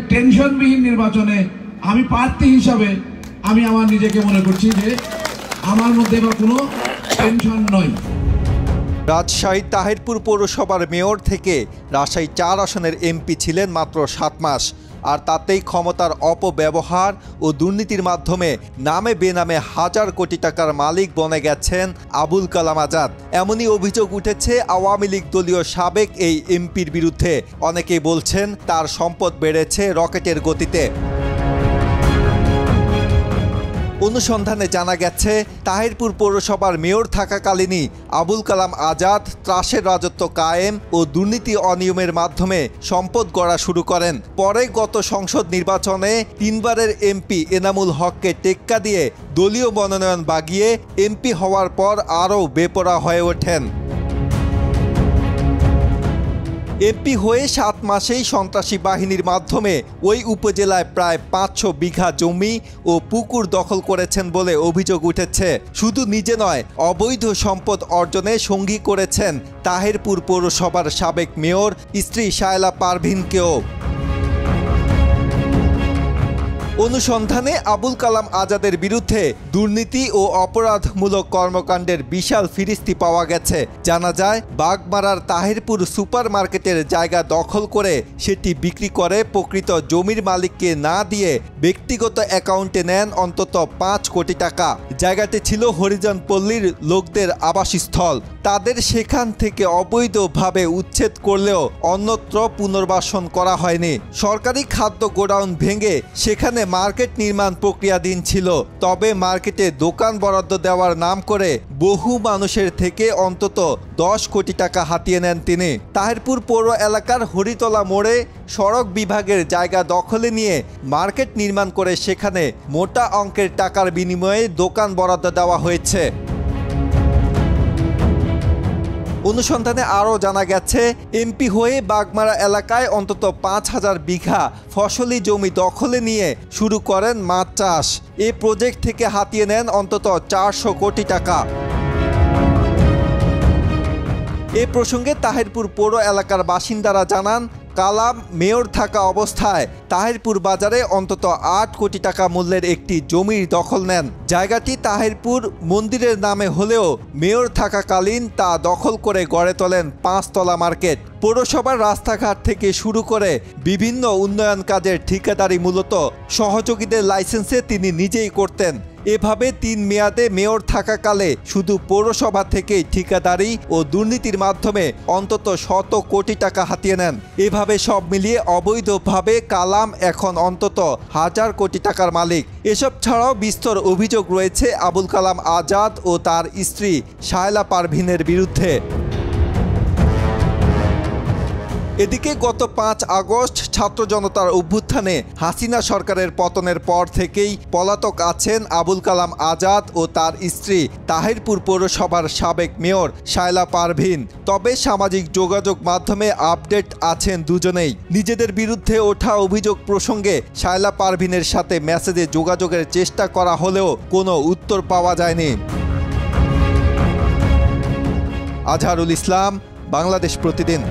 টেনশনবিহীন নির্বাচনে আমি প্রার্থী হিসাবে আমি আমার নিজেকে মনে করছি যে আমার মধ্যে এবার কোনো টেনশন নয়। রাজশাহী তাহিরপুর পৌরসভার মেয়র থেকে রাজশাহী ৪ আসনের এমপি ছিলেন মাত্র ৭ মাস, আর তাতেই ক্ষমতার অপব্যবহার ও দুর্নীতির মাধ্যমে নামে বেনামে হাজার কোটি টাকার মালিক বনে গেছেন আবুল কালাম আজাদ। এমনই অভিযোগ উঠেছে আওয়ামী লীগ দলীয় সাবেক এই এমপির বিরুদ্ধে। অনেকেই বলছেন তার সম্পদ বেড়েছে রকেটের গতিতে। অনুসন্ধানে জানা গেছে তাহিরপুর পৌরসভার মেয়র থাকাকালীনই আবুল কালাম আজাদ ত্রাসের রাজত্ব কায়েম ও দুর্নীতি অনিয়মের মাধ্যমে সম্পদ গড়া শুরু করেন। পরে গত সংসদ নির্বাচনে ৩ বারের এমপি এনামুল হককে টেক্কা দিয়ে দলীয় মনোনয়ন বাগিয়ে এমপি হওয়ার পর আরও বেপরোয়া হয়ে ওঠেন। এমপি হয়ে ৭ মাসেই সন্ত্রাসী বাহিনীর মাধ্যমে ওই উপজেলায় প্রায় ৫০০ বিঘা জমি ও পুকুর দখল করেছেন বলে অভিযোগ উঠেছে। শুধু নিজে নয়, অবৈধ সম্পদ অর্জনে সঙ্গী করেছেন তাহিরপুর পৌরসভার সাবেক মেয়র স্ত্রী শায়লা পারভিনকেও। অনুসন্ধানে আবুল কালাম আজাদের বিরুদ্ধে দুর্নীতি ও অপরাধমূলক কর্মকাণ্ডের বিশাল ফিরিস্তি পাওয়া গেছে। জানা যায়, বাগমারার তাহিরপুর সুপার মার্কেটের জায়গা দখল করে সেটি বিক্রি করে প্রকৃত জমির মালিককে না দিয়ে ব্যক্তিগত অ্যাকাউন্টে নেন অন্তত ৫ কোটি টাকা। জায়গাটি ছিল হরিজন পল্লীর লোকদের আবাসস্থল। তাদের সেখান থেকে অবৈধভাবে উচ্ছেদ করলেও অন্যত্র পুনর্বাসন করা হয়নি। সরকারি খাদ্য গোডাউন ভেঙে সেখানে মার্কেট নির্মাণ প্রক্রিয়াধীন ছিল। তবে মার্কেটে দোকান বরাদ্দ দেওয়ার নাম করে বহু মানুষের থেকে অন্তত ১০ কোটি টাকা হাতিয়ে নেন তিনি। তাহিরপুর পৌর এলাকার হরিতলা মোড়ে সড়ক বিভাগের জায়গা দখলে নিয়ে মার্কেট নির্মাণ করে সেখানে মোটা অঙ্কের টাকার বিনিময়ে দোকান বরাদ্দ দেওয়া হয়েছে। অনুসন্ধানে আরও জানা গেছে, এমপি হয়ে বাগমারা এলাকায় অন্তত ৫,০০০ বিঘা ফসলি জমি দখলে নিয়ে শুরু করেন মাছ চাষ। এই প্রজেক্ট থেকে হাতিয়ে নেন অন্তত ৪০০ কোটি টাকা। এ প্রসঙ্গে তাহিরপুর পৌর এলাকার বাসিন্দারা জানান, কালাম মেয়র থাকা অবস্থায় তাহিরপুর বাজারে অন্তত ৮ কোটি টাকা মূল্যের একটি জমির দখল নেন। জায়গাটি তাহিরপুর মন্দিরের নামে হলেও মেয়র থাকাকালীন তা দখল করে গড়ে তোলেন ৫ তলা মার্কেট। পৌরসভার রাস্তাঘাট থেকে শুরু করে বিভিন্ন উন্নয়ন কাজের ঠিকাদারি মূলত সহযোগীদের লাইসেন্সে তিনি নিজেই করতেন। এভাবে ৩ মেয়াদে মেয়র থাকাকালে শুধু পৌরসভা থেকেই ঠিকাদারি ও দুর্নীতির মাধ্যমে অন্তত ১০০ কোটি টাকা হাতিয়ে নেন। এভাবে সব মিলিয়ে অবৈধভাবে কালাম এখন অন্তত ১০০০ কোটি টাকার মালিক। এসব ছাড়াও বিস্তর অভিযোগ রয়েছে আবুল কালাম আজাদ ও তার স্ত্রী শায়লা পারভিনের বিরুদ্ধে। এদিকে গত ৫ আগস্ট ছাত্র জনতার অভ্যুত্থানে হাসিনা সরকারের পতনের পর থেকেই পলাতক আছেন আবুল কালাম আজাদ ও তার স্ত্রী তাহিরপুর পৌরসভার সাবেক মেয়র শায়লা পারভিন। তবে সামাজিক যোগাযোগ মাধ্যমে আপডেট আছেন দুজনেই। নিজেদের বিরুদ্ধে ওঠা অভিযোগ প্রসঙ্গে শায়লা পারভিনের সাথে মেসেজে যোগাযোগের চেষ্টা করা হলেও কোনো উত্তর পাওয়া যায়নি। আজহারুল ইসলাম, বাংলাদেশ প্রতিদিন।